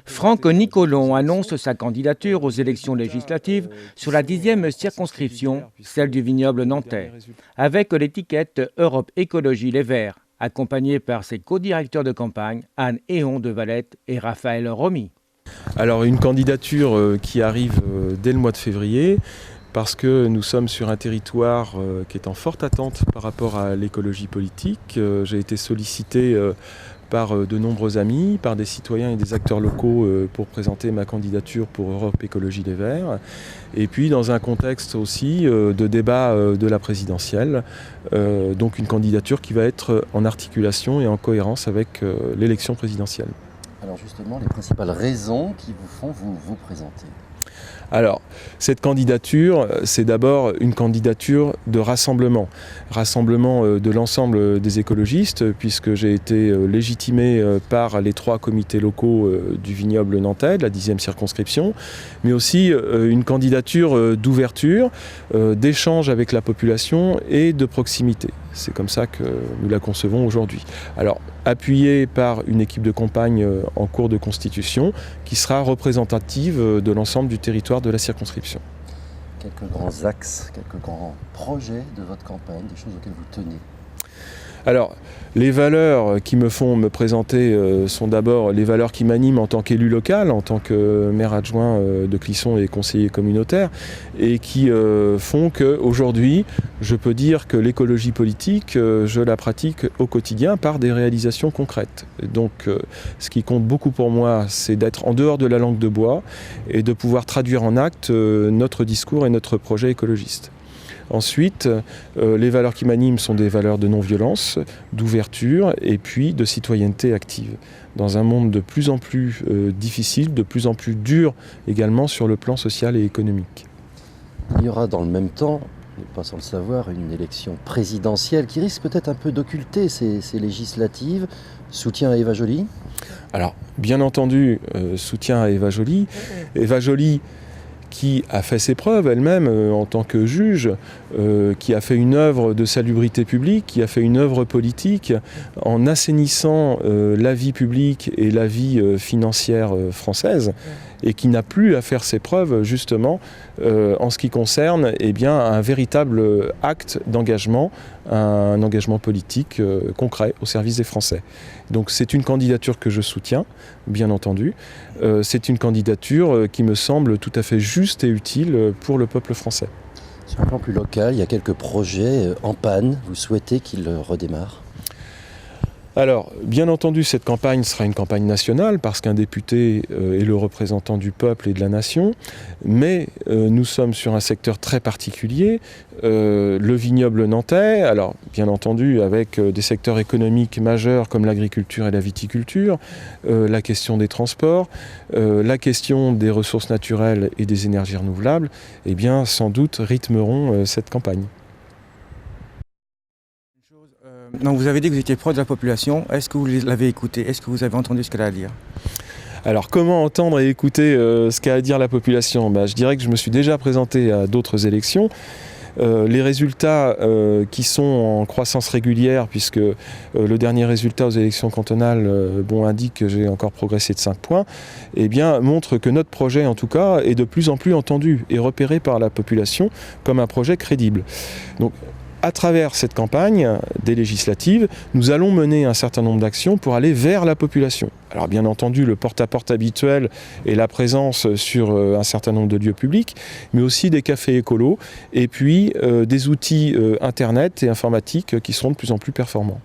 Franck Nicolon annonce sa candidature aux élections législatives sur la 10e circonscription, celle du vignoble nantais, avec l'étiquette Europe Écologie Les Verts, accompagné par ses co-directeurs de campagne, Anne Héon de Valette et Raphaël Romy. Alors une candidature qui arrive dès le mois de février, parce que nous sommes sur un territoire qui est en forte attente par rapport à l'écologie politique. J'ai été sollicité par de nombreux amis, par des citoyens et des acteurs locaux pour présenter ma candidature pour Europe Écologie Les Verts. Et puis dans un contexte aussi de débat de la présidentielle, donc une candidature qui va être en articulation et en cohérence avec l'élection présidentielle. Alors justement, les principales raisons qui vous font vous présenter? Alors, cette candidature, c'est d'abord une candidature de rassemblement. Rassemblement de l'ensemble des écologistes, puisque j'ai été légitimé par les 3 comités locaux du vignoble nantais, de la 10e circonscription, mais aussi une candidature d'ouverture, d'échange avec la population et de proximité. C'est comme ça que nous la concevons aujourd'hui. Alors, appuyée par une équipe de campagne en cours de constitution qui sera représentative de l'ensemble du territoire de la circonscription. Quelques grands axes, quelques grands projets de votre campagne, des choses auxquelles vous tenez? Alors, les valeurs qui me font me présenter sont d'abord les valeurs qui m'animent en tant qu'élu local, en tant que maire adjoint de Clisson et conseiller communautaire, et qui font qu'aujourd'hui, je peux dire que l'écologie politique, je la pratique au quotidien par des réalisations concrètes. Et donc, ce qui compte beaucoup pour moi, c'est d'être en dehors de la langue de bois et de pouvoir traduire en actes notre discours et notre projet écologiste. Ensuite, les valeurs qui m'animent sont des valeurs de non-violence, d'ouverture et puis de citoyenneté active. Dans un monde de plus en plus difficile, de plus en plus dur également sur le plan social et économique. Il y aura dans le même temps, pas sans le savoir, une élection présidentielle qui risque peut-être un peu d'occulter ces législatives. Soutien à Eva Joly? Alors, bien entendu, soutien à Eva Joly. Eva Joly qui a fait ses preuves elle-même en tant que juge, qui a fait une œuvre de salubrité publique, qui a fait une œuvre politique en assainissant la vie publique et la vie financière française, et qui n'a plus à faire ses preuves justement en ce qui concerne un véritable acte d'engagement, un engagement politique concret au service des Français. Donc c'est une candidature que je soutiens, bien entendu. C'est une candidature qui me semble tout à fait juste et utile pour le peuple français. Sur un plan plus local, il y a quelques projets en panne. Vous souhaitez qu'ils redémarrent? Alors, bien entendu, cette campagne sera une campagne nationale parce qu'un député est le représentant du peuple et de la nation, mais nous sommes sur un secteur très particulier, le vignoble nantais, alors bien entendu avec des secteurs économiques majeurs comme l'agriculture et la viticulture, la question des transports, la question des ressources naturelles et des énergies renouvelables, eh bien sans doute rythmeront cette campagne. Donc vous avez dit que vous étiez proche de la population. Est-ce que vous l'avez écouté? Est-ce que vous avez entendu ce qu'elle a à dire? Alors comment entendre et écouter ce qu'a à dire la population? Je dirais que je me suis déjà présenté à d'autres élections. Les résultats qui sont en croissance régulière, puisque le dernier résultat aux élections cantonales indique que j'ai encore progressé de 5 points, montre que notre projet en tout cas est de plus en plus entendu et repéré par la population comme un projet crédible. Donc, à travers cette campagne des législatives, nous allons mener un certain nombre d'actions pour aller vers la population. Alors bien entendu, le porte-à-porte habituel et la présence sur un certain nombre de lieux publics, mais aussi des cafés écolos et puis des outils internet et informatiques qui seront de plus en plus performants.